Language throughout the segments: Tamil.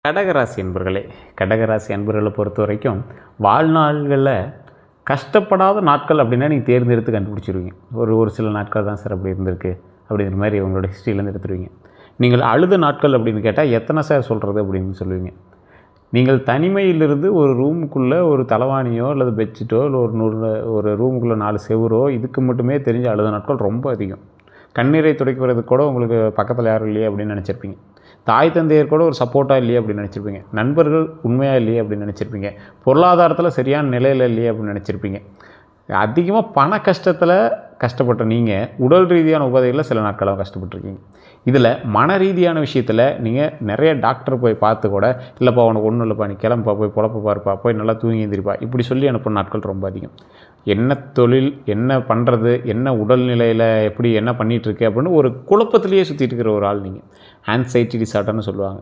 கடகராசி அன்பர்களே, கடகராசி அன்பர்களை பொறுத்த வரைக்கும் வாழ்நாள்களில் கஷ்டப்படாத நாட்கள் அப்படின்னா நீங்கள் தேர்ந்தெடுத்து கண்டுபிடிச்சிருவீங்க. ஒரு சில நாட்கள் தான் சார் அப்படி இருந்திருக்கு அப்படிங்கிற மாதிரி உங்களோட ஹிஸ்ட்ரியிலேருந்து எடுத்துருவீங்க. நீங்கள் அழுத நாட்கள் அப்படின்னு கேட்டால் எத்தனை சார் சொல்கிறது அப்படின்னு சொல்லுவீங்க. நீங்கள் தனிமையிலிருந்து ஒரு ரூமுக்குள்ளே ஒரு தலைவாணியோ அல்லது பெட்ஷீட்டோ இல்லை ஒரு ரூமுக்குள்ளே 4 செவரோ இதுக்கு மட்டுமே தெரிஞ்ச அழுத நாட்கள் ரொம்ப அதிகம். கண்ணீரை துடைக்கிறதுக்கு கூட உங்களுக்கு பக்கத்தில் யாரும் இல்லையே அப்படின்னு நினச்சிருப்பீங்க. தாய் தந்தையர் கூட ஒரு சப்போர்ட்டாக இல்லையே அப்படின்னு நினச்சிருப்பீங்க. நண்பர்கள் உண்மையாக இல்லையே அப்படின்னு நினச்சிருப்பீங்க. பொருளாதாரத்தில் சரியான நிலையில் இல்லையே அப்படின்னு நினச்சிருப்பீங்க. அதிகமாக பண கஷ்டத்தில் கஷ்டப்பட்ட நீங்கள் உடல் ரீதியான உபாதைகளில் சில நாட்களாக கஷ்டப்பட்டுருக்கீங்க. இதில் மன ரீதியான விஷயத்தில் நீங்கள் நிறைய டாக்டர் போய் பார்த்து கூட இல்லைப்பா உனக்கு ஒன்றும் இல்லைப்பா, நீ கிளம்பா, போய் பொழப்ப பாருப்பா, போய் நல்லா தூங்கி எழுந்திரிப்பா, இப்படி சொல்லி அனுப்புன நாட்கள் ரொம்ப அதிகம். என்ன தொழில், என்ன பண்ணுறது, என்ன உடல்நிலையில் எப்படி என்ன பண்ணிகிட்ருக்கு அப்படின்னு ஒரு குழப்பத்திலேயே சுற்றிட்டு இருக்கிற ஒரு ஆள் நீங்கள். ஆன்சைட்டி டிசார்டர்னு சொல்லுவாங்க.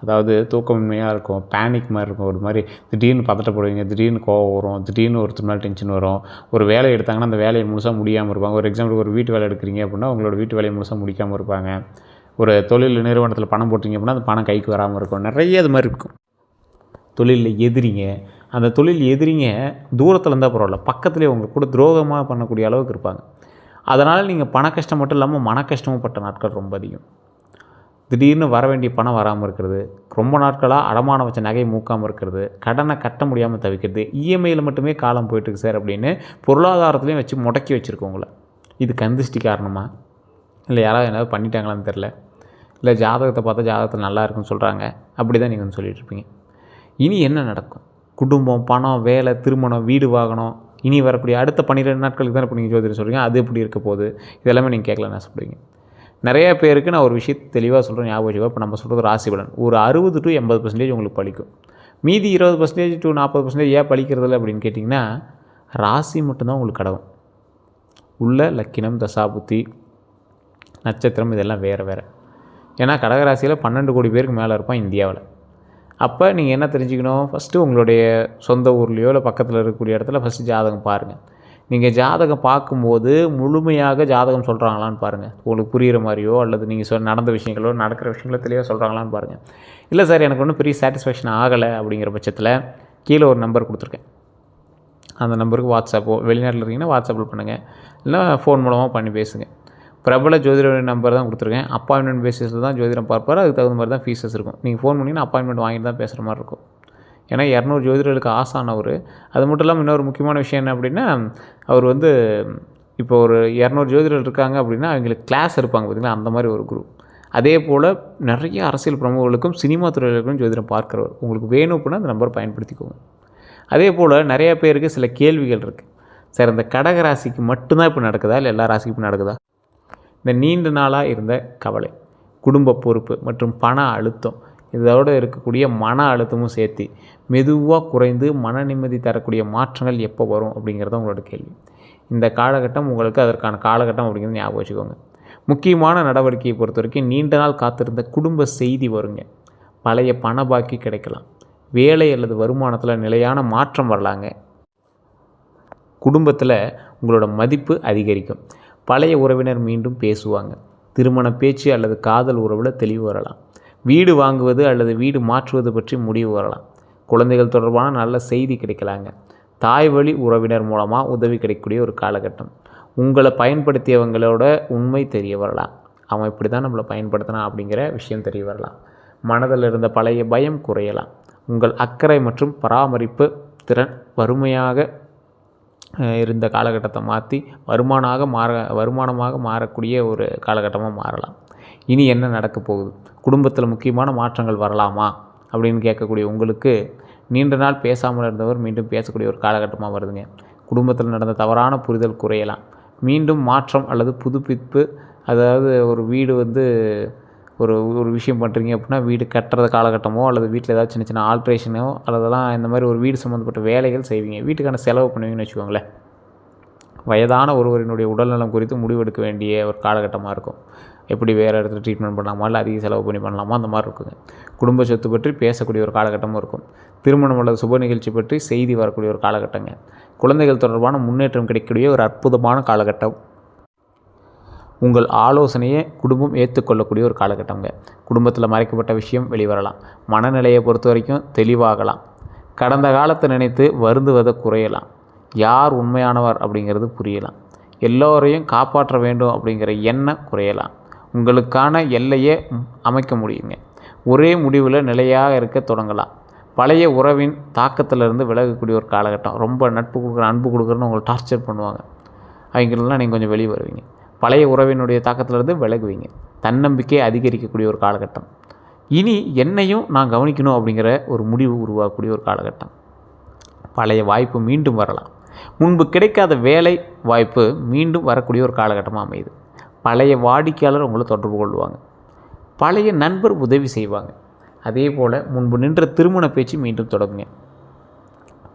அதாவது தூக்கமின்மையாக இருக்கும், பேனிக் மாதிரி இருக்கும், ஒரு மாதிரி திடீர்னு பதட்டப்படுவீங்க, திடீர்னு கோவம் வரும், திடீர்னு ஒருத்தர் மேலே டென்ஷன் வரும். ஒரு வேலை எடுத்தாங்கன்னா அந்த வேலையை முழுசாக முடியாமல் இருப்பாங்க. ஒரு எக்ஸாம்பிளுக்கு ஒரு வீட்டு வேலை எடுக்கிறீங்க அப்படின்னா உங்களோட வீட்டு வேலையை முழுசாக முடிக்காமல் இருப்பாங்க. ஒரு தொழில் நிறுவனத்தில் பணம் போட்டிங்க அப்படின்னா அந்த பணம் கைக்கு வராமல் இருக்கும். நிறைய அது மாதிரி இருக்கும். தொழிலில் எதிரிங்க, அந்த தொழில் எதிரிங்க தூரத்தில் இருந்தால் பரவாயில்ல, பக்கத்துலேயே உங்களுக்கு கூட துரோகமாக பண்ணக்கூடிய அளவுக்கு இருப்பாங்க. அதனால் நீங்கள் பண கஷ்டம் மட்டும் இல்லாமல் மன கஷ்டமும் பட்ட நாட்கள் ரொம்ப அதிகம். திடீர்னு வர வேண்டிய பணம் வராமல் இருக்கிறது, ரொம்ப நாட்களாக அடமானம் வச்ச நகை மூக்காமல் இருக்கிறது, கடனை கட்ட முடியாமல் தவிக்கிறது, இஎம்ஐயில் மட்டுமே காலம் போயிட்டுருக்கு சார் அப்படின்னு பொருளாதாரத்துலேயும் வச்சு முடக்கி வச்சுருக்கோங்கள. இது கந்திஷ்டி காரணமா, இல்லை யாராவது ஏதாவது பண்ணிட்டாங்களான்னு தெரில, இல்லை ஜாதகத்தை பார்த்தா ஜாதகத்தில் நல்லா இருக்குன்னு சொல்கிறாங்க, அப்படி தான் நீங்கள் வந்து சொல்லிகிட்டு இருப்பீங்க. இனி என்ன நடக்கும்? குடும்பம், பணம், வேலை, திருமணம், வீடு வாங்கணும், இனி வரக்கூடிய அடுத்த 12 நாட்களுக்கு தான் இப்போ நீங்கள் ஜோதிடம் சொல்கிறீங்க, அது எப்படி இருக்க போகுது, இதெல்லாமே நீங்கள் கேட்கலன்னு ஆசைப்படுவீங்க. நிறைய பேருக்கு நான் ஒரு விஷயத்தை தெளிவாக சொல்கிறேன், ஞாபகம் வச்சுக்கோ. இப்போ நம்ம சொல்கிறது ராசி பலன் ஒரு 60 to 80% உங்களுக்கு பலிக்கும். மீதி 20% to 40% ஏன் பலிக்கிறதில்ல அப்படின்னு கேட்டிங்கன்னா, ராசி மட்டும்தான் உங்களுக்கு கடவும். உள்ள லக்கினம், தசாபுத்தி, நட்சத்திரம் இதெல்லாம் வேறு வேறு. ஏன்னா கடகராசியில் 12 கோடி பேருக்கு மேலே இருப்பான் இந்தியாவில். அப்போ நீங்கள் என்ன தெரிஞ்சுக்கணும், ஃபஸ்ட்டு உங்களுடைய சொந்த ஊர்லேயோ இல்லை பக்கத்தில் இருக்கக்கூடிய இடத்துல ஃபஸ்ட்டு ஜாதகம் பாருங்கள். நீங்கள் ஜாதகம் பார்க்கும்போது முழுமையாக ஜாதகம் சொல்கிறாங்களான்னு பாருங்கள். உங்களுக்கு புரிகிற மாதிரியோ அல்லது நீங்கள் நடந்த விஷயங்களோ நடக்கிற விஷயங்களோ தெளிவாக சொல்கிறாங்களான்னு பாருங்கள். இல்லை சார் எனக்கு ஒன்றும் பெரிய சாட்டிஸ்ஃபேக்ஷன் ஆகலை அப்படிங்கிற பட்சத்தில் கீழே ஒரு நம்பர் கொடுத்துருக்கேன். அந்த நம்பருக்கு வாட்ஸ்அப்போ, வெளிநாட்டில் இருக்கீங்கன்னா வாட்ஸ்அப்பில் பண்ணுங்கள், இல்லை ஃபோன் மூலமாக பண்ணி பேசுங்க. பிரபல ஜோதிட நம்பர் தான் கொடுத்துருக்கேன். அப்பாயின்மெண்ட் பேசிஸில் தான் ஜோதிடம் பார்ப்பார். அதுக்கு தகுந்த மாதிரி தான் ஃபீஸஸ் இருக்கும். நீங்கள் ஃபோன் பண்ணிங்கன்னா அப்பாயின்மெண்ட் வாங்கிட்டு தான் பேசுகிற மாதிரி இருக்கும். ஏன்னா 200 ஜோதிடர்களுக்கு ஆசானவர். அது மட்டும் இல்லாமல் இன்னொரு முக்கியமான விஷயம் என்ன அப்படின்னா, அவர் வந்து இப்போ ஒரு 200 ஜோதிடர்கள் இருக்காங்க அப்படின்னா அவங்களுக்கு கிளாஸ் இருப்பாங்க பார்த்திங்களா, அந்த மாதிரி ஒரு குரூப். அதே போல் நிறைய அரசியல் பிரமுகர்களுக்கும் சினிமா துறைகளுக்கும் ஜோதிடம் பார்க்குறவர். உங்களுக்கு வேணும் அப்படின்னா அந்த நம்பரை பயன்படுத்திக்கோங்க. அதே போல் நிறைய பேருக்கு சில கேள்விகள் இருக்குது. சார் இந்த கடகராசிக்கு மட்டும்தான் இப்போ நடக்குதா, இல்லை எல்லா ராசிக்கும் இப்போ நடக்குதா? இந்த நீண்ட நாளாக இருந்த கவலை, குடும்ப பொறுப்பு மற்றும் பண அழுத்தம், இதோடு இருக்கக்கூடிய மன அழுத்தமும் சேர்த்து மெதுவாக குறைந்து மன நிம்மதி தரக்கூடிய மாற்றங்கள் எப்போ வரும் அப்படிங்கிறத உங்களோட கேள்வி. இந்த காலகட்டம் உங்களுக்கு அதற்கான காலகட்டம் அப்படிங்கிறது ஞாபகம் வச்சுக்கோங்க. முக்கியமான நடவடிக்கையை பொறுத்த வரைக்கும் நீண்ட நாள் காத்திருந்த குடும்ப செய்தி வருங்க. பழைய பண பாக்கி கிடைக்கலாம். வேலை அல்லது வருமானத்தில் நிலையான மாற்றம் வரலாங்க. குடும்பத்தில் உங்களோட மதிப்பு அதிகரிக்கும். பழைய உறவினர் மீண்டும் பேசுவாங்க. திருமண பேச்சு அல்லது காதல் உறவில் தெளிவு வரலாம். வீடு வாங்குவது அல்லது வீடு மாற்றுவது பற்றி முடிவு வரலாம். குழந்தைகள் தொடர்பான நல்ல செய்தி கிடைக்கலாங்க. தாய் வழி உறவினர் மூலமாக உதவி கிடைக்கக்கூடிய ஒரு காலகட்டம். உங்களை பயன்படுத்தியவங்களோட உண்மை தெரிய வரலாம். அவன் இப்படி தான் நம்மளை பயன்படுத்தினான் அப்படிங்கிற விஷயம் தெரிய வரலாம். மனதில் இருந்த பழைய பயம் குறையலாம். உங்கள் அக்கறை மற்றும் பராமரிப்பு திறன் வறுமையாக இருந்த காலகட்டத்தை மாற்றி வருமானமாக மாறக்கூடிய ஒரு காலகட்டமாக மாறலாம். இனி என்ன நடக்க போகுது, குடும்பத்தில் முக்கியமான மாற்றங்கள் வரலாமா அப்படின்னு கேட்கக்கூடிய உங்களுக்கு நீண்ட நாள் பேசாமல் இருந்தவர் மீண்டும் பேசக்கூடிய ஒரு காலகட்டமாக வருதுங்க. குடும்பத்தில் நடந்த தவறான புரிதல் குறையலாம். மீண்டும் மாற்றம் அல்லது புதுப்பிப்பு, அதாவது ஒரு வீடு வந்து ஒரு விஷயம் பண்ணுறீங்க அப்படின்னா வீடு கட்டுறது காலகட்டமோ அல்லது வீட்டில் ஏதாவது சின்ன சின்ன ஆல்ட்ரேஷனோ அல்லதெல்லாம் இந்த மாதிரி ஒரு வீடு சம்மந்தப்பட்ட வேலைகள் செய்வீங்க. வீட்டுக்கான செலவு பண்ணுவீங்கன்னு வச்சுக்கோங்களேன். வயதான ஒருவரினுடைய உடல்நலம் குறித்து முடிவெடுக்க வேண்டிய ஒரு காலகட்டமாக இருக்கும். எப்படி வேறு இடத்துல ட்ரீட்மெண்ட் பண்ணலாமா, இல்லை அதிக செலவு பண்ணி பண்ணலாமா, அந்த மாதிரி இருக்குங்க. குடும்ப சொத்து பற்றி பேசக்கூடிய ஒரு காலகட்டமும் இருக்கும். திருமணம் அல்லது சுப நிகழ்ச்சி பற்றி செய்தி வரக்கூடிய ஒரு காலகட்டங்க. குழந்தைகள் தொடர்பான முன்னேற்றம் கிடைக்கக்கூடிய ஒரு அற்புதமான காலகட்டம். உங்கள் ஆலோசனையை குடும்பம் ஏற்றுக்கொள்ளக்கூடிய ஒரு காலகட்டங்க. குடும்பத்தில் மறைக்கப்பட்ட விஷயம் வெளிவரலாம். மனநிலையை பொறுத்த வரைக்கும் தெளிவாகலாம். கடந்த காலத்தை நினைத்து வருந்துவதை குறையலாம். யார் உண்மையானவர் அப்படிங்கிறது புரியலாம். எல்லோரையும் காப்பாற்ற வேண்டும் அப்படிங்கிற எண்ணம் குறையலாம். உங்களுக்கான எல்லையை அமைக்க முடியுங்க. ஒரே முடிவில் நிலையாக இருக்க தொடங்கலாம். பழைய உறவின் தாக்கத்திலிருந்து விலகக்கூடிய ஒரு காலகட்டம். ரொம்ப நட்பு கொடுக்குறேன், அன்பு கொடுக்குறேன்னு உங்களை டார்ச்சர் பண்ணுவாங்க. அவங்களெலாம் நீங்கள் கொஞ்சம் வெளியே வருவீங்க. பழைய உறவினுடைய தாக்கத்திலிருந்து விலகுவீங்க. தன்னம்பிக்கையை அதிகரிக்கக்கூடிய ஒரு காலகட்டம். இனி என்னையும் நான் கவனிக்கணும் அப்படிங்கிற ஒரு முடிவு உருவாக்கக்கூடிய ஒரு காலகட்டம். பழைய வாய்ப்பு மீண்டும் வரலாம். முன்பு கிடைக்காத வேலை வாய்ப்பு மீண்டும் வரக்கூடிய ஒரு காலகட்டமாக அமையுது. பழைய வாடிக்கையாளர் உங்களை தொடர்பு கொள்வாங்க. பழைய நண்பர் உதவி செய்வாங்க. அதே போல் முன்பு நின்ற திருமண பேச்சு மீண்டும் தொடங்குங்க.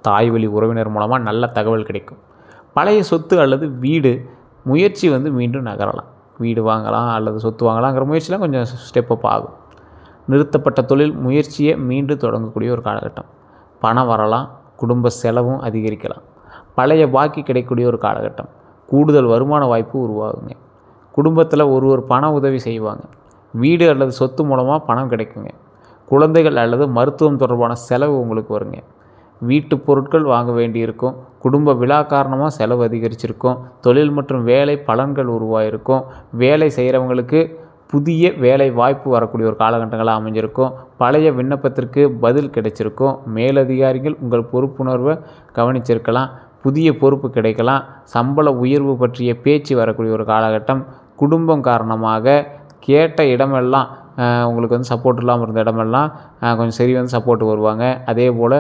தாய் வழி உறவினர் மூலமாக நல்ல தகவல் கிடைக்கும். பழைய சொத்து அல்லது வீடு முயற்சி மீண்டும் நகரலாம். வீடு வாங்கலாம் அல்லது சொத்து வாங்கலாங்கிற முயற்சிலாம் கொஞ்சம் ஸ்டெப்பப் ஆகும். நிறுத்தப்பட்ட தொழில் முயற்சியை மீண்டும் தொடங்கக்கூடிய ஒரு காலகட்டம். பணம் வரலாம். குடும்ப செலவும் அதிகரிக்கலாம். பழைய பாக்கி கிடைக்கக்கூடிய ஒரு காலகட்டம். கூடுதல் வருமான வாய்ப்பு உருவாகுங்க. குடும்பத்தில் ஒருவர் பண உதவி செய்வாங்க. வீடு அல்லது சொத்து மூலமாக பணம் கிடைக்குங்க. குழந்தைகள் அல்லது மருத்துவம் தொடர்பான செலவு உங்களுக்கு வருங்க. வீட்டு பொருட்கள் வாங்க வேண்டியிருக்கும். குடும்ப விழா காரணமாக செலவு அதிகரிச்சிருக்கும். தொழில் மற்றும் வேலை பலன்கள் உருவாகிருக்கும். வேலை செய்கிறவங்களுக்கு புதிய வேலை வாய்ப்பு வரக்கூடிய ஒரு காலகட்டங்களாக அமைஞ்சிருக்கும். பழைய விண்ணப்பத்திற்கு பதில் கிடைச்சிருக்கும். மேலதிகாரிகள் உங்கள் பொறுப்புணர்வை கவனிச்சிருக்கலாம். புதிய பொறுப்பு கிடைக்கலாம். சம்பள உயர்வு பற்றிய பேச்சு வரக்கூடிய ஒரு காலகட்டம். குடும்பம் காரணமாக கேட்ட இடமெல்லாம் உங்களுக்கு சப்போர்ட் இல்லாமல் இருந்த இடமெல்லாம் கொஞ்சம் சரி சப்போர்ட்டு வருவாங்க. அதே போல்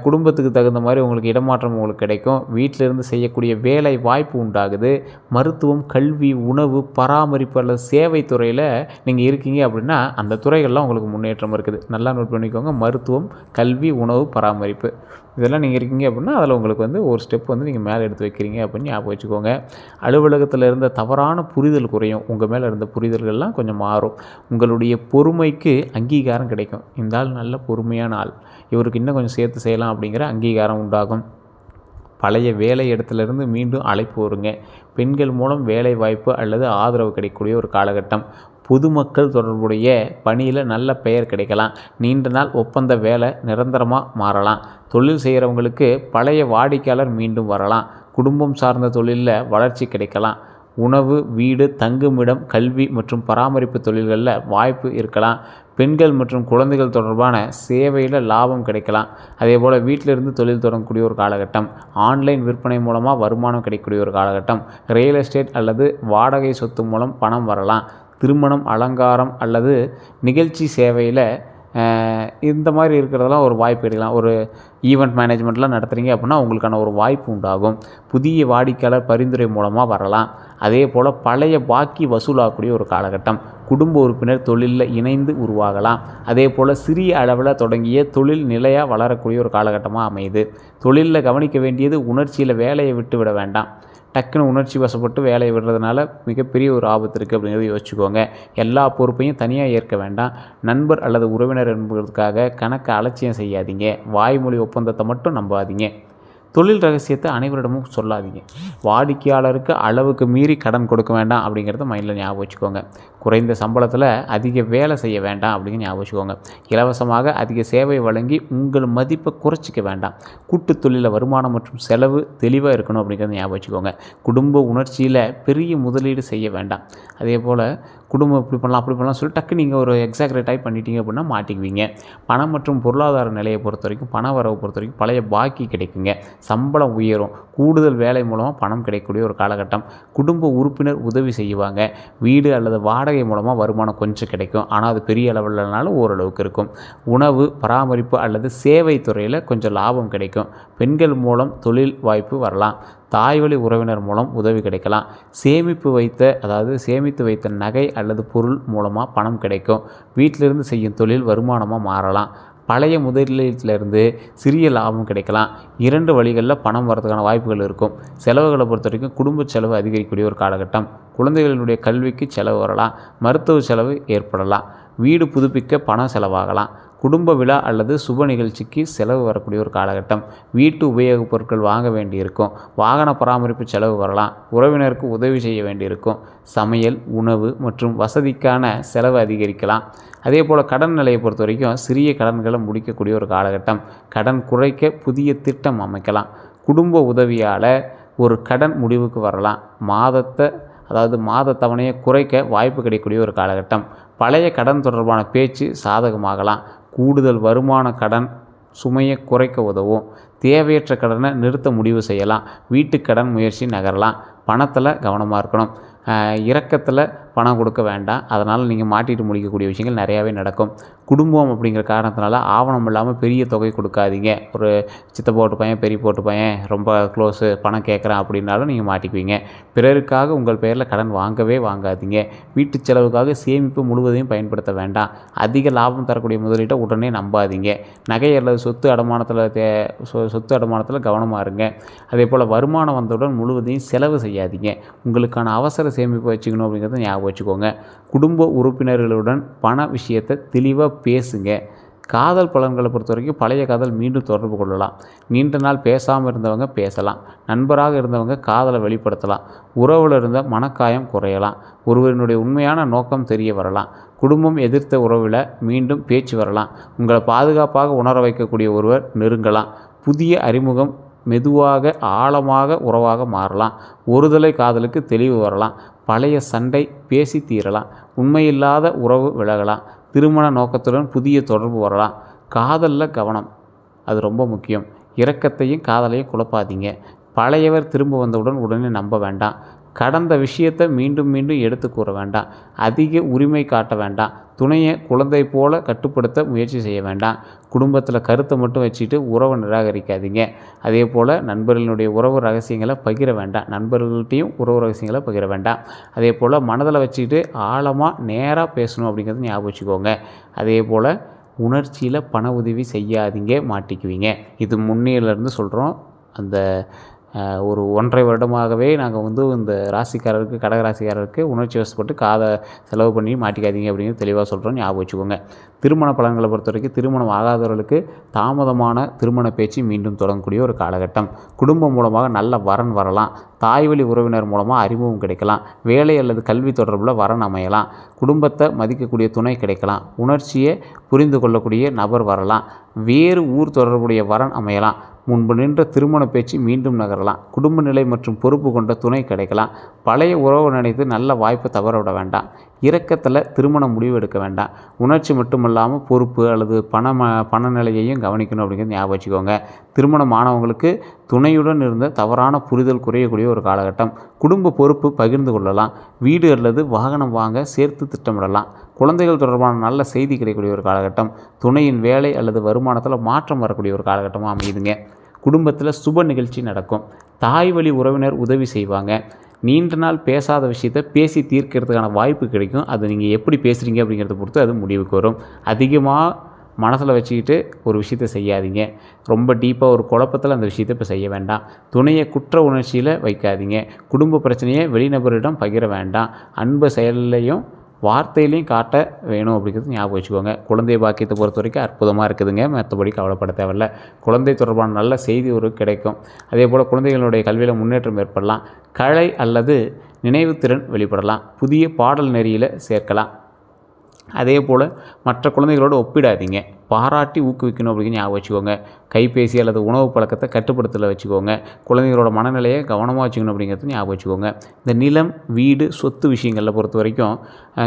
குடும்பத்துக்கு தகுந்த மாதிரி உங்களுக்கு இடமாற்றம் உங்களுக்கு கிடைக்கும். வீட்டிலிருந்து செய்யக்கூடிய வேலை வாய்ப்பு உண்டாகுது. மருத்துவம், கல்வி, உணவு, பராமரிப்பு அல்லது சேவை துறையில் நீங்கள் இருக்கீங்க அப்படின்னா அந்த துறைகள்லாம் உங்களுக்கு முன்னேற்றம் இருக்குது. நல்லா நோட் பண்ணிக்கோங்க. மருத்துவம், கல்வி, உணவு, பராமரிப்பு இதெல்லாம் நீங்கள் இருக்கீங்க அப்படின்னா அதில் உங்களுக்கு ஒரு ஸ்டெப் நீங்கள் மேலே எடுத்து வைக்கிறீங்க அப்படின்னு ஞாபகம் வச்சுக்கோங்க. அலுவலகத்தில் இருந்த தவறான புரிதல் குறையும். உங்கள் மேலே இருந்த புரிதல்கள்லாம் கொஞ்சம் மாறும். உங்களுடைய பொறுமைக்கு அங்கீகாரம் கிடைக்கும். இந்த ஆள் நல்ல பொறுமையான ஆள், இவருக்கு இன்னும் கொஞ்சம் சேர்த்து செய்யலாம் அப்படிங்கிற அங்கீகாரம் உண்டாகும். பழைய வேலை இடத்துலேருந்து மீண்டும் அழைப்பு வருங்க. பெண்கள் மூலம் வேலை வாய்ப்பு அல்லது ஆதரவு கிடைக்கக்கூடிய ஒரு காலகட்டம். பொதுமக்கள் தொடர்புடைய பணியில் நல்ல பெயர் கிடைக்கலாம். நீண்ட நாள் ஒப்பந்த வேலை நிரந்தரமாக மாறலாம். தொழில் செய்கிறவங்களுக்கு பழைய வாடிக்கையாளர் மீண்டும் வரலாம். குடும்பம் சார்ந்த தொழிலில் வளர்ச்சி கிடைக்கலாம். உணவு, வீடு, தங்குமிடம், கல்வி மற்றும் பராமரிப்பு தொழில்களில் வாய்ப்பு இருக்கலாம். பெண்கள் மற்றும் குழந்தைகள் தொடர்பான சேவையில் லாபம் கிடைக்கலாம். அதே போல் வீட்டிலிருந்து தொழில் தொடங்கக்கூடிய ஒரு காலகட்டம். ஆன்லைன் விற்பனை மூலமாக வருமானம் கிடைக்கக்கூடிய ஒரு காலகட்டம். ரியல் எஸ்டேட் அல்லது வாடகை சொத்து மூலம் பணம் வரலாம். திருமணம், அலங்காரம் அல்லது நிகழ்ச்சி சேவையில் இந்த மாதிரி இருக்கிறதெல்லாம் ஒரு வாய்ப்பு எடுக்கலாம். ஒரு ஈவெண்ட் மேனேஜ்மெண்ட்லாம் நடத்துகிறீங்க அப்படின்னா உங்களுக்கான ஒரு வாய்ப்பு உண்டாகும். புதிய வாடிக்கையாளர் பரிந்துரை மூலமாக வரலாம். அதே போல் பழைய பாக்கி வசூலாகக்கூடிய ஒரு காலகட்டம். குடும்ப உறுப்பினர் தொழிலில் இணைந்து உருவாகலாம். அதே போல் சிறிய அளவில் தொடங்கிய தொழில் நிலையாக வளரக்கூடிய ஒரு காலகட்டமாக அமையுது. தொழிலில் கவனிக்க வேண்டியது உணர்ச்சியில் வேலையை விட்டு விட வேண்டாம். டக்குன்னு உணர்ச்சி வசப்பட்டு வேலையை விடுறதுனால மிகப்பெரிய ஒரு ஆபத்து இருக்குது அப்படிங்கிறத யோசிச்சுக்கோங்க. எல்லா பொறுப்பையும் தனியாக ஏற்க வேண்டாம். நண்பர் அல்லது உறவினர் என்பதற்காக கணக்கை அலட்சியம் செய்யாதீங்க. வாய்மொழி ஒப்பந்தத்தை மட்டும் நம்பாதீங்க. தொழில் ரகசியத்தை அனைவரிடமும் சொல்லாதீங்க. வாடிக்கையாளருக்கு அளவுக்கு மீறி கடன் கொடுக்க வேண்டாம் அப்படிங்கிறத மைண்டில் ஞாபகம் வச்சுக்கோங்க. குறைந்த சம்பளத்தில் அதிக வேலை செய்ய வேண்டாம் அப்படிங்கிற ஞாபகம் வச்சுக்கோங்க. இலவசமாக அதிக சேவை வழங்கி உங்கள் மதிப்பை குறைச்சிக்க வேண்டாம். கூட்டு தொழிலில் வருமானம் மற்றும் செலவு தெளிவாக இருக்கணும் அப்படிங்கிறத ஞாபகம் வச்சுக்கோங்க. குடும்ப உணர்ச்சியில் பெரிய முதலீடு செய்ய வேண்டாம். அதே போல் குடும்பம் இப்படி பண்ணலாம் அப்படி பண்ணலாம் சொல்லி டக்கு நீங்கள் ஒரு எக்ஸாக்ரேட் ஆகி பண்ணிட்டீங்க அப்படின்னா மாட்டிக்குவீங்க. பணம் மற்றும் பொருளாதார நிலையை பொறுத்த வரைக்கும், பண வரவை பொறுத்த வரைக்கும் பழைய பாக்கி கிடைக்குங்க. சம்பளம் உயரும். கூடுதல் வேலை மூலமாக பணம் கிடைக்கக்கூடிய ஒரு காலகட்டம். குடும்ப உறுப்பினர் உதவி செய்வாங்க. வீடு அல்லது வாடகை மூலமாக வருமானம் கொஞ்சம் கிடைக்கும். ஆனால் அது பெரிய அளவில்னாலும் ஓரளவுக்கு இருக்கும். உணவு, பராமரிப்பு அல்லது சேவை துறையில் கொஞ்சம் லாபம் கிடைக்கும். பெண்கள் மூலம் தொழில் வாய்ப்பு வரலாம். தாய்வழி உறவினர் மூலம் உதவி கிடைக்கலாம். சேமித்து வைத்த நகை அல்லது பொருள் மூலமாக பணம் கிடைக்கும். வீட்டிலிருந்து செய்யும் தொழில் வருமானமாக மாறலாம். பழைய முதலீட்டிலிருந்து சிறிய லாபம் கிடைக்கலாம். 2 வழிகளில் பணம் வரதுக்கான வாய்ப்புகள் இருக்கும். செலவுகளை பொறுத்த வரைக்கும் குடும்ப செலவு அதிகரிக்கக்கூடிய ஒரு காலகட்டம். குழந்தைகளினுடைய கல்விக்கு செலவு வரலாம். மருத்துவ செலவு ஏற்படலாம். வீடு புதுப்பிக்க பணம் செலவாகலாம். குடும்ப விழா அல்லது சுப நிகழ்ச்சிக்கு செலவு வரக்கூடிய ஒரு காலகட்டம். வீட்டு உபயோகப் பொருட்கள் வாங்க வேண்டியிருக்கும். வாகன பராமரிப்பு செலவு வரலாம். உறவினருக்கு உதவி செய்ய வேண்டியிருக்கும். சமையல், உணவு மற்றும் வசதிக்கான செலவு அதிகரிக்கலாம். அதே போல் கடன் நிலையை பொறுத்த வரைக்கும் சிறிய கடன்களை முடிக்கக்கூடிய ஒரு காலகட்டம். கடன் குறைக்க புதிய திட்டம் அமைக்கலாம். குடும்ப உதவியால் ஒரு கடன் முடிவுக்கு வரலாம். மாத தவணையை குறைக்க வாய்ப்பு கிடைக்கக்கூடிய ஒரு காலகட்டம். பழைய கடன் தொடர்பான பேச்சு சாதகமாகலாம். கூடுதல் வருமான கடன் சுமையை குறைக்க உதவும். தேவையற்ற கடனை நிறுத்த முடிவு செய்யலாம். வீட்டுக்கடன் முயற்சி நகரலாம். பணத்தில் கவனமாக இருக்கணும். இரக்கத்தில் பணம் கொடுக்க வேண்டாம். அதனால் நீங்கள் மாட்டிட்டு முடிக்கக்கூடிய விஷயங்கள் நிறையாவே நடக்கும். குடும்பம் அப்படிங்கிற காரணத்தினால ஆவணம் இல்லாமல் பெரிய தொகை கொடுக்காதீங்க. ஒரு சித்தப்பா போட்டு பையன், பெரிய போட்டு பையன் ரொம்ப க்ளோஸு, பணம் கேட்குறான் அப்படின்னாலும் நீங்கள் மாட்டிக்குவீங்க. பிறருக்காக உங்கள் பெயரில் கடன் வாங்கவே வாங்காதீங்க. வீட்டு செலவுக்காக சேமிப்பு முழுவதையும் பயன்படுத்த வேண்டாம். அதிக லாபம் தரக்கூடிய முதலீட்டை உடனே நம்பாதீங்க. நகை அல்லது சொத்து அடமானத்தில் கவனமாக இருங்க. அதே போல் வருமானம் வந்தவுடன் முழுவதையும் செலவு செய்யாதீங்க. உங்களுக்கான அவசர சேமிப்பு வச்சுக்கணும் அப்படிங்கிறத ஞாபகம் வச்சுக்கோங்க. குடும்ப உறுப்பினர்களுடன் பண விஷயத்தை தெளிவாக பேசுங்க. காதல் பலன்களை பொறுத்த வரைக்கும் பழைய காதல் மீண்டும் தொடர்பு கொள்ளலாம். நீண்ட நாள் பேசாமல் இருந்தவங்க பேசலாம். நண்பராக இருந்தவங்க காதலை வெளிப்படுத்தலாம். உறவில் இருந்த மனக்காயம் குறையலாம். ஒருவரினுடைய உண்மையான நோக்கம் தெரிய வரலாம். குடும்பம் எதிர்த்த உறவில் மீண்டும் பேச்சு வரலாம். உங்களை பாதுகாப்பாக உணர வைக்கக்கூடிய ஒருவர் நெருங்கலாம். புதிய அறிமுகம் மெதுவாக ஆழமாக உறவாக மாறலாம். ஒருதலை காதலுக்கு தெளிவு வரலாம். பழைய சண்டை பேசி தீரலாம். உண்மையில்லாத உறவு விலகலாம். திருமண நோக்கத்துடன் புதிய தொடர்பு வரலாம். காதலில் கவனம், அது ரொம்ப முக்கியம். இரக்கத்தையும் காதலையும் குழப்பாதீங்க. பழையவர் திரும்ப வந்தவுடன் உடனே நம்ப வேண்டாம். கடந்த விஷயத்தை மீண்டும் மீண்டும் எடுத்து கூற வேண்டாம். அதிக உரிமை காட்ட வேண்டாம். துணையை குழந்தை போல கட்டுப்படுத்த முயற்சி செய்ய வேண்டாம். குடும்பத்தில் கருத்தை மட்டும் வச்சுட்டு உறவை நிராகரிக்காதீங்க. அதே போல் நண்பர்களுடைய உறவு ரகசியங்களை பகிர வேண்டாம். நண்பர்கள்ட்டையும் உறவு ரகசியங்களை பகிர வேண்டாம். அதே போல் மனதில் வச்சுக்கிட்டு ஆழமாக நேராக பேசணும் அப்படிங்கிறது ஞாபகம் வச்சுக்கோங்க. அதே போல் உணர்ச்சியில் பண உதவி செய்யாதீங்க, மாட்டிக்குவீங்க. இது முன்னிலேருந்து சொல்கிறோம். அந்த ஒரு 1.5 வருடமாகவே நாங்கள் இந்த ராசிக்காரருக்கு, கடகராசிக்காரருக்கு உணர்ச்சி வசப்பட்டு செலவு பண்ணி மாட்டிக்காதீங்க அப்படிங்கிறது தெளிவாக சொல்கிறோம், ஞாபகம் வச்சுக்கோங்க. திருமண பலன்களை பொறுத்த வரைக்கும் திருமணம் ஆகாதவர்களுக்கு தாமதமான திருமண பேச்சு மீண்டும் தொடங்கக்கூடிய ஒரு காலகட்டம். குடும்பம் மூலமாக நல்ல வரன் வரலாம். தாய்வழி உறவினர் மூலமாக அறிமுகம் கிடைக்கலாம். வேலை அல்லது கல்வி தொடர்பில் வரன் அமையலாம். குடும்பத்தை மதிக்கக்கூடிய துணை கிடைக்கலாம். உணர்ச்சியை புரிந்து கொள்ளக்கூடிய நபர் வரலாம். வேறு ஊர் தொடர்புடைய வரன் அமையலாம். முன்பு நின்ற திருமண பேச்சு மீண்டும் நகரலாம். குடும்ப நிலை மற்றும் பொறுப்பு கொண்ட துணை கிடைக்கலாம். பழைய உறவு நினைத்து நல்ல வாய்ப்பை தவற விட வேண்டாம். இரக்கத்தில் திருமண முடிவு எடுக்க வேண்டாம். உணர்ச்சி மட்டுமல்லாமல் பொறுப்பு அல்லது பண நிலையையும் கவனிக்கணும் அப்படிங்கிறது ஞாபகம் வச்சுக்கோங்க. திருமணமானவங்களுக்கு துணையுடன் இருந்த தவறான புரிதல் குறையக்கூடிய ஒரு காலகட்டம். குடும்ப பொறுப்பு பகிர்ந்து கொள்ளலாம். வீடு அல்லது வாகனம் வாங்க சேர்த்து திட்டமிடலாம். குழந்தைகள் தொடர்பான நல்ல செய்தி கிடைக்கக்கூடிய ஒரு காலகட்டம். துணையின் வேலை அல்லது வருமானத்தில் மாற்றம் வரக்கூடிய ஒரு காலகட்டமாக அமையுதுங்க. குடும்பத்தில் சுப நிகழ்ச்சி நடக்கும். தாய் வழி உறவினர் உதவி செய்வாங்க. நீண்ட நாள் பேசாத விஷயத்தை பேசி தீர்க்கிறதுக்கான வாய்ப்பு கிடைக்கும். அது நீங்கள் எப்படி பேசுகிறீங்க அப்படிங்கிறத பொறுத்து அது முடிவுக்கு வரும். அதிகமாக மனசில் வச்சுக்கிட்டு ஒரு விஷயத்தை செய்யாதீங்க. ரொம்ப டீப்பாக ஒரு குழப்பத்தில் அந்த விஷயத்தை இப்போ செய்ய வேண்டாம். துணையை குற்ற உணர்ச்சியில் வைக்காதீங்க. குடும்ப பிரச்சனையை வெளிநபரிடம் பகிர வேண்டாம். அன்பு செயலையும் வார்த்தையிலையும் காட்ட வேணும் அப்படிங்கிறது ஞாபகம் வச்சுக்கோங்க. குழந்தை பாக்கியத்தை பொறுத்த வரைக்கும் அற்புதமாக இருக்குதுங்க. மற்றபடி கவலைப்பட தேவையில்லை. குழந்தை தொடர்பான நல்ல செய்தி ஒரு கிடைக்கும். அதே போல் குழந்தைகளுடைய கல்வியில் முன்னேற்றம் ஏற்படலாம். கலை அல்லது நினைவுத்திறன் வெளிப்படலாம். புதிய பாடல் நெறியில் சேர்க்கலாம். அதே போல் மற்ற குழந்தைகளோடு ஒப்பிடாதீங்க. பாராட்டி ஊக்குவிக்கணும் அப்படின்னு ஞாபகம் வச்சுக்கோங்க. கைபேசி அல்லது உணவு பழக்கத்தை கட்டுப்படுத்தல வச்சுக்கோங்க. குழந்தைகளோட மனநிலையை கவனமாக வச்சுக்கணும் அப்படிங்கிறது ஞாபகம் வச்சுக்கோங்க. இந்த நிலம், வீடு, சொத்து விஷயங்களில் பொறுத்த வரைக்கும்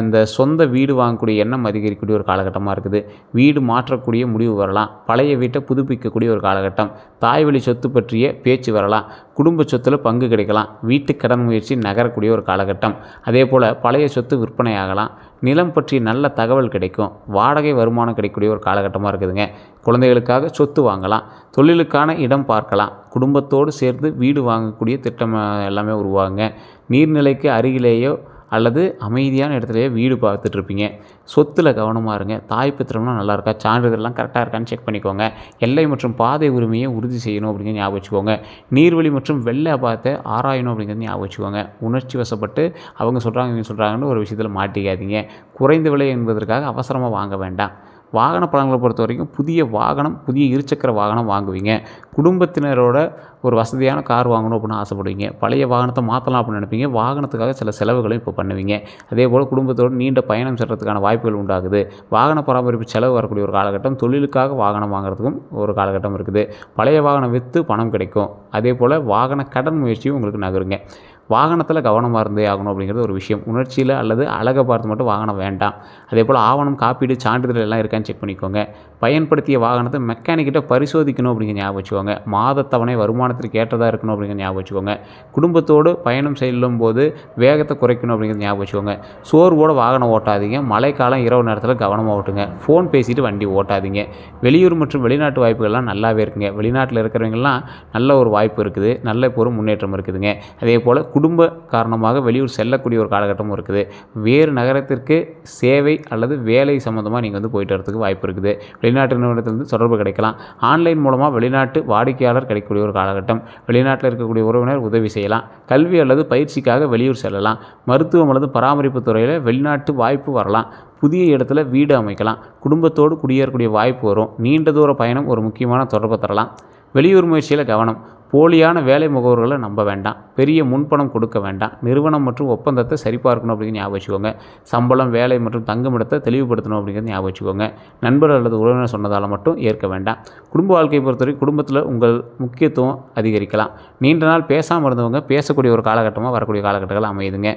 இந்த சொந்த வீடு வாங்கக்கூடிய எண்ணம் அதிகரிக்கக்கூடிய ஒரு காலகட்டமாக இருக்குது. வீடு மாற்றக்கூடிய முடிவு வரலாம். பழைய வீட்டை புதுப்பிக்கக்கூடிய ஒரு காலகட்டம். தாய்வழி சொத்து பற்றிய பேச்சு வரலாம். குடும்ப சொத்தில் பங்கு கிடைக்கலாம். வீட்டு கடன் முயற்சி நகரக்கூடிய ஒரு காலகட்டம். அதே போல் பழைய சொத்து விற்பனை ஆகலாம். நிலம் பற்றி நல்ல தகவல் கிடைக்கும். வாடகை வருமானம் கிடைக்கக்கூடிய ஒரு காலகட்டமாக இருக்குதுங்க. குழந்தைகளுக்காக சொத்து வாங்கலாம். தொழிலுக்கான இடம் பார்க்கலாம். குடும்பத்தோடு சேர்ந்து வீடு வாங்கக்கூடிய திட்டம் எல்லாமே உருவாகுங்க. நீர்நிலைக்கு அருகிலேயோ அல்லது அமைதியான இடத்துலையோ வீடு பார்த்துட்ருப்பீங்க. சொத்தில் கவனமாக இருங்க. தாய் பத்திரம்லாம் நல்லா இருக்கா, சான்றிதழ்லாம் கரெக்டாக இருக்கான்னு செக் பண்ணிக்கோங்க. எல்லை மற்றும் பாதை உரிமையை உறுதி செய்யணும் அப்படிங்கிறது ஞாபகம் வச்சுக்கோங்க. நீர்வழி மற்றும் வெள்ள அபாயத்தை ஆராயணும் அப்படிங்கிறது ஞாபகம் வச்சுக்கோங்க. உணர்ச்சி வசப்பட்டு அவங்க சொல்கிறாங்க இவங்க சொல்கிறாங்கன்னு ஒரு விஷயத்தில் மாட்டிக்காதீங்க. குறைந்த விலை என்பதற்காக அவசரமாக வாங்க வேண்டாம். வாகன பலன்களை பொறுத்த வரைக்கும் புதிய வாகனம், புதிய இருசக்கர வாகனம் வாங்குவீங்க. குடும்பத்தினரோட ஒரு வசதியான கார் வாங்கணும் அப்படின்னு ஆசைப்படுவீங்க. பழைய வாகனத்தை மாற்றலாம் அப்படின்னு நினைப்பீங்க. வாகனத்துக்காக சில செலவுகளையும் இப்போ பண்ணுவீங்க. அதேபோல் குடும்பத்தோடு நீண்ட பயணம் செல்கிறதுக்கான வாய்ப்புகள் உண்டாகுது. வாகன பராமரிப்பு செலவு வரக்கூடிய ஒரு காலகட்டம், தொழிலுக்காக வாகனம் வாங்குறதுக்கும் ஒரு காலகட்டம் இருக்குது. பழைய வாகனம் விற்று பணம் கிடைக்கும். அதேபோல் வாகன கடன் முயற்சியும் உங்களுக்கு நகருங்க. வாகனத்தில் கவனமாக இருந்தே ஆகணும் அப்படிங்கிறது ஒரு விஷயம். உணர்ச்சியில் அல்லது அழகை பார்த்து மட்டும் வாகனம் வேண்டாம். அதேபோல் ஆவணம், காப்பீடு, சான்றிதழ் எல்லாம் இருக்கான்னு செக் பண்ணிக்கோங்க. பயன்படுத்திய வாகனத்தை மெக்கானிக்கிட்ட பரிசோதிக்கணும் அப்படிங்கிற ஞாபகம் வச்சுக்கோங்க. மாதத்தவணை வருமானத்திற்கு ஏற்றதாக இருக்கணும் அப்படிங்கிற ஞாபகம் வச்சுக்கோங்க. குடும்பத்தோடு பயணம் செல்லும் போது வேகத்தை குறைக்கணும் அப்படிங்கிறது ஞாபகம் வச்சுக்கோங்க. சோர்வோடு வாகனம் ஓட்டாதீங்க. மழைக்காலம், இரவு நேரத்தில் கவனமாக ஓட்டுங்க. ஃபோன் பேசிட்டு வண்டி ஓட்டாதீங்க. வெளியூர் மற்றும் வெளிநாட்டு வாய்ப்புகள்லாம் நல்லாவே இருக்குங்க. வெளிநாட்டில் இருக்கிறவங்கலாம் நல்ல ஒரு வாய்ப்பு இருக்குது. நல்ல ஒரு முன்னேற்றம் இருக்குதுங்க. அதே போல் குடும்ப காரணமாக வெளியூர் செல்லக்கூடிய ஒரு காலகட்டமும் இருக்குது. வேறு நகரத்திற்கு சேவை அல்லது வேலை சம்மந்தமாக நீங்கள் போயிட்டு வரதுக்கு வாய்ப்பு இருக்குது. வெளிநாட்டு நிறுவனத்திலிருந்து தொடர்பு கிடைக்கலாம். ஆன்லைன் மூலமாக வெளிநாட்டு வாடிக்கையாளர் கிடைக்கக்கூடிய ஒரு காலகட்டம். வெளிநாட்டில் இருக்கக்கூடிய உறவினர் உதவி செய்யலாம். கல்வி அல்லது பயிற்சிக்காக வெளியூர் செல்லலாம். மருத்துவம் அல்லது பராமரிப்பு துறையில் வெளிநாட்டு வாய்ப்பு வரலாம். புதிய இடத்துல வீடு அமைக்கலாம். குடும்பத்தோடு குடியேறக்கூடிய வாய்ப்பு வரும். நீண்ட தூர பயணம் ஒரு முக்கியமான தொடர்பை தரலாம். வெளியூர் முயற்சியில் கவனம். போலியான வேலை முகவர்களை நம்ப வேண்டாம். பெரிய முன்பணம் கொடுக்க வேண்டாம். நிறுவனம் மற்றும் ஒப்பந்தத்தை சரிபார்க்கணும் அப்படிங்கிறது ஞாபகம் வச்சுக்கோங்க. சம்பளம், வேலை மற்றும் தங்குமிடத்தை தெளிவுபடுத்தணும் அப்படிங்கிறது ஞாபகம் வச்சுக்கோங்க. நண்பர் அல்லது உறவினர் சொன்னதால் மட்டும் ஏற்க வேண்டாம். குடும்ப வாழ்க்கையை பொறுத்தவரை குடும்பத்தில் உங்கள் முக்கியத்துவம் அதிகரிக்கலாம். நீண்ட நாள் பேசாமல் இருந்தவங்க பேசக்கூடிய ஒரு காலகட்டமாக வரக்கூடிய காலகட்டங்கள் அமையுதுங்க.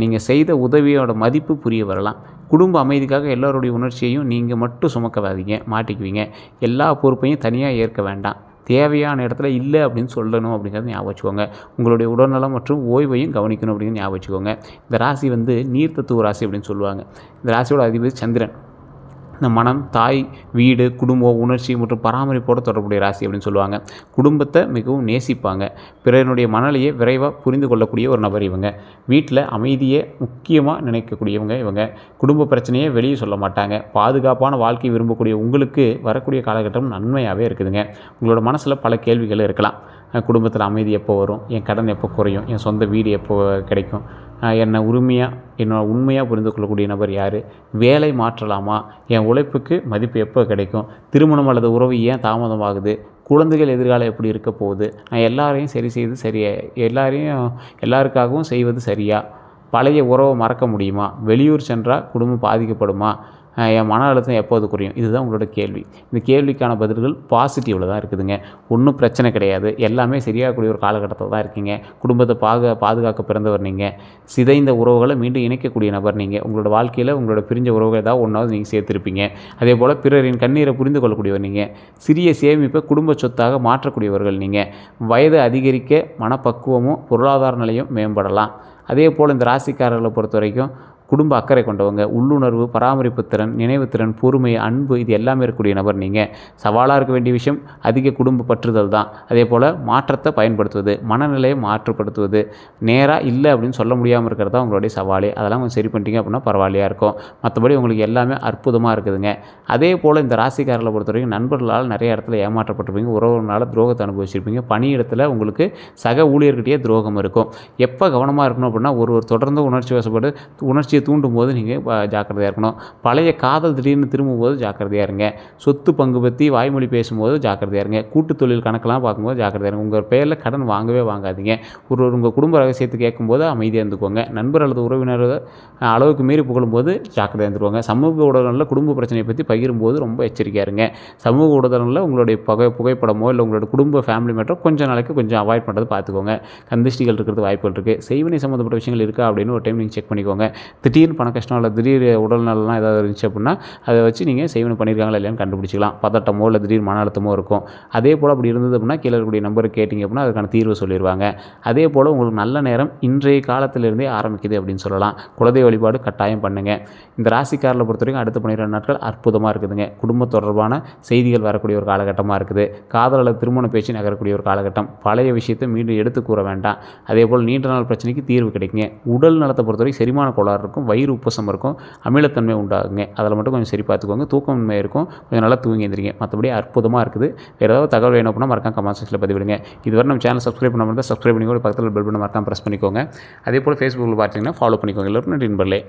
நீங்கள் செய்த உதவியோட மதிப்பு புரிய வரலாம். குடும்ப அமைதிக்காக எல்லோருடைய உணர்ச்சியையும் நீங்கள் மட்டும் சுமக்காதீங்க, மாட்டிக்குவீங்க. எல்லா பொறுப்பையும் தனியாக ஏற்க வேண்டாம். தேவையான இடத்துல இல்லை அப்படின்னு சொல்லணும் அப்படிங்கிறத ஞாபகம் வச்சுக்கோங்க. உங்களுடைய உடல்நலம் மற்றும் ஓய்வையும் கவனிக்கணும் அப்படிங்கிறது ஞாபகம் வச்சுக்கோங்க. இந்த ராசி நீர் தத்துவ ராசி அப்படின்னு சொல்லுவாங்க. இந்த ராசியோட அதிபதி சந்திரன். இந்த மனம், தாய், வீடு, குடும்பம், உணர்ச்சி மற்றும் பராமரிப்போடு தொடர்புடைய ராசி அப்படின்னு சொல்லுவாங்க. குடும்பத்தை மிகவும் நேசிப்பாங்க. பிறனுடைய மனநிலையை விரைவாக புரிந்து கொள்ளக்கூடிய ஒரு நபர் இவங்க. வீட்டில் அமைதியை முக்கியமாக நினைக்கக்கூடியவங்க இவங்க. குடும்ப பிரச்சனையை வெளியே சொல்ல மாட்டாங்க. பாதுகாப்பான வாழ்க்கை விரும்பக்கூடிய உங்களுக்கு வரக்கூடிய காலகட்டம் நன்மையாகவே இருக்குதுங்க. உங்களோட மனசில் பல கேள்விகள் இருக்கலாம். குடும்பத்தில் அமைதி எப்போ வரும்? என் கடன் எப்போ குறையும்? என் சொந்த வீடு எப்போ கிடைக்கும்? என்னை உண்மையாக புரிந்து கொள்ளக்கூடிய நபர் யார்? வேலை மாற்றலாமா? என் உழைப்புக்கு மதிப்பு எப்போ கிடைக்கும்? திருமணம் அல்லது உறவு ஏன் தாமதமாகுது? குழந்தைகள் எதிர்காலம் எப்படி இருக்க போகுது? நான் எல்லாரையும் சரி செய்து எல்லாருக்காகவும் செய்வது சரியா? பழைய உறவை மறக்க முடியுமா? வெளியூர் சென்றால் குடும்பம் பாதிக்கப்படுமா? என் மன அழுத்தம் எப்போது குறையும்? இதுதான் உங்களோட கேள்வி. இந்த கேள்விக்கான பதில்கள் பாசிட்டிவில் தான் இருக்குதுங்க. ஒன்றும் பிரச்சனை கிடையாது. எல்லாமே சரியாகக்கூடிய ஒரு காலகட்டத்தில் தான் இருக்கீங்க. குடும்பத்தை பாதுகாக்க பிறந்தவர் நீங்கள். சிதைந்த உறவுகளை மீண்டும் இணைக்கக்கூடிய நபர் நீங்கள். உங்களோட வாழ்க்கையில் உங்களோட பிரிஞ்ச உறவுகள் ஏதாவது ஒன்றாவது நீங்கள் சேர்த்துருப்பீங்க. அதே போல் பிறரின் கண்ணீரை புரிந்து கொள்ளக்கூடியவர் நீங்கள். சிறிய சேமிப்பை குடும்ப சொத்தாக மாற்றக்கூடியவர்கள் நீங்கள். வயது அதிகரிக்க மனப்பக்குவமும் பொருளாதார நிலையும் மேம்படலாம். அதே போல் இந்த ராசிக்காரர்களை பொறுத்த வரைக்கும் குடும்ப அக்கறை கொண்டவங்க. உள்ளுணர்வு, பராமரிப்பு திறன், நினைவுத்திறன், பொறுமை, அன்பு இது எல்லாமே இருக்கக்கூடிய நபர் நீங்கள். சவாலாக இருக்க வேண்டிய விஷயம் அதிக குடும்ப பற்றுதல் தான். அதே போல் மாற்றத்தை பயன்படுத்துவது, மனநிலையை மாற்றுப்படுத்துவது. நேராக இல்லை அப்படின்னு சொல்ல முடியாமல் இருக்கிறது தான் உங்களுடைய சவாலே. அதெல்லாம் கொஞ்சம் சரி பண்ணிட்டீங்க அப்படின்னா பரவாயில்லையாக இருக்கும். மற்றபடி உங்களுக்கு எல்லாமே அற்புதமாக இருக்குதுங்க. அதே போல் இந்த ராசிக்காரர்களை பொறுத்த வரைக்கும் நண்பர்களால் நிறைய இடத்துல ஏமாற்றப்பட்டிருப்பீங்க. உறவுனால துரோகத்தை அனுபவிச்சிருப்பீங்க. பணியிடத்தில் உங்களுக்கு சக ஊழியர்கிட்டயே துரோகம் இருக்கும். எப்போ கவனமாக இருக்கணும் அப்படின்னா ஒரு தொடர்ந்து உணர்ச்சி வசப்பட்டு உணர்ச்சியை தூண்டும் போது நீங்கள் ஜாக்கிரதையாக இருக்கணும். பழைய காதல் திடீர்னு திரும்பும்போது ஜாக்கிரதையாக இருங்க. சொத்து பங்கு பற்றி வாய்மொழி பேசும்போது ஜாக்கிரதையாக இருங்க. கூட்டு தொழில் கணக்கெல்லாம் பார்க்கும்போது ஜாக்கிரதையாக இருங்க. உங்கள் பெயரில் கடன் வாங்காதீங்க. உங்கள் குடும்ப ரகசியத்தை கேட்கும்போது அமைதியாக இருந்துக்கோங்க. நண்பர் அல்லது உறவினர் அளவுக்கு மீறி புகழும்போது ஜாக்கிரதையாக இருந்துருவாங்க. சமூக ஊடகங்களில் குடும்ப பிரச்சனையை பற்றி பகிரும்போது ரொம்ப எச்சரிக்கையாக இருங்க. சமூக ஊடகங்களில் உங்களுடைய புகைப்படமோ இல்லை உங்களோட குடும்ப ஃபேமிலி மேட்டரோ கொஞ்சம் நாளைக்கு கொஞ்சம் அவாய்ட் பண்ணுறது பார்த்துக்கோங்க. கந்திஷ்டிகள் இருக்கிறது வாய்ப்புகள் இருக்குது. செய்வினை சம்மந்தப்பட்ட விஷயங்கள் இருக்கா அப்படின்னு ஒரு டைம் நீங்கள் செக் பண்ணிக்கோங்க. திடீர்னு பண கஷ்டம் இல்லை திடீர் உடல்நலம் ஏதாவது இருந்துச்சு அப்படின்னா அதை வச்சு நீங்கள் செய்வனை பண்ணியிருக்காங்களா இல்லையான்னு கண்டுபிடிச்சிக்கலாம். பதட்டமோ இல்லை திடீர் மன அழுத்தமோ இருக்கும். அதே போல் அப்படி இருந்தது அப்படின்னா கீழே இருக்கக்கூடிய நம்பருக்கு கேட்டிங்க அப்படின்னா அதுக்கான தீர்வு சொல்லிடுவாங்க. அதே போல் உங்களுக்கு நல்ல நேரம் இன்றைய காலத்திலிருந்தே ஆரம்பிக்குது அப்படின்னு சொல்லலாம். குலதெய்வ வழிபாடு கட்டாயம் பண்ணுங்கள். இந்த ராசிக்காரில் பொறுத்த வரைக்கும் அடுத்த 12 நாட்கள் அற்புதமாக இருக்குதுங்க. குடும்ப தொடர்பான செய்திகள் வரக்கூடிய ஒரு காலகட்டமாக இருக்குது. காதல் அல்லது திருமண பேச்சு நகரக்கூடிய ஒரு காலகட்டம். பழைய விஷயத்தை மீண்டும் எடுத்து கூற வேண்டாம். அதே போல் நீண்ட நாள் பிரச்சனைக்கு தீர்வு கிடைக்குங்க. உடல் நலத்தை பொறுத்தவரைக்கும் செரிமான கோளாறு இருக்கும். வயிறு உப்பசம் இருக்கும். அமிலத்தன்மை உண்டாகுங்க. அதில் மட்டும் கொஞ்சம் சரி பார்த்துக்கோங்க. தூக்கமின்மை இருக்கும். கொஞ்சம் நல்லா தூங்கி எழுந்திரிங்க. மற்றபடி அற்புதமாக இருக்குது. வேறு ஏதாவது தகவல் வேணும் அப்படின்னா மறக்காம கமெண்ட் செக்ஷனில் பதிவிடுங்க. இதுவரை நம்ம சேனல் சப்ஸ்கிரைப் பண்ணாமல் சப்ஸ்கிரைப் பண்ணிக்கோங்க. பக்கத்தில் பெல் பட்டன் மறக்காம ப்ரெஸ் பண்ணிக்கோங்க. அதே போல் ஃபேஸ்புக்கில் பார்த்தீங்கன்னா ஃபாலோ பண்ணிக்கோங்க. எல்லோரும் நன்றி நண்பர்களே.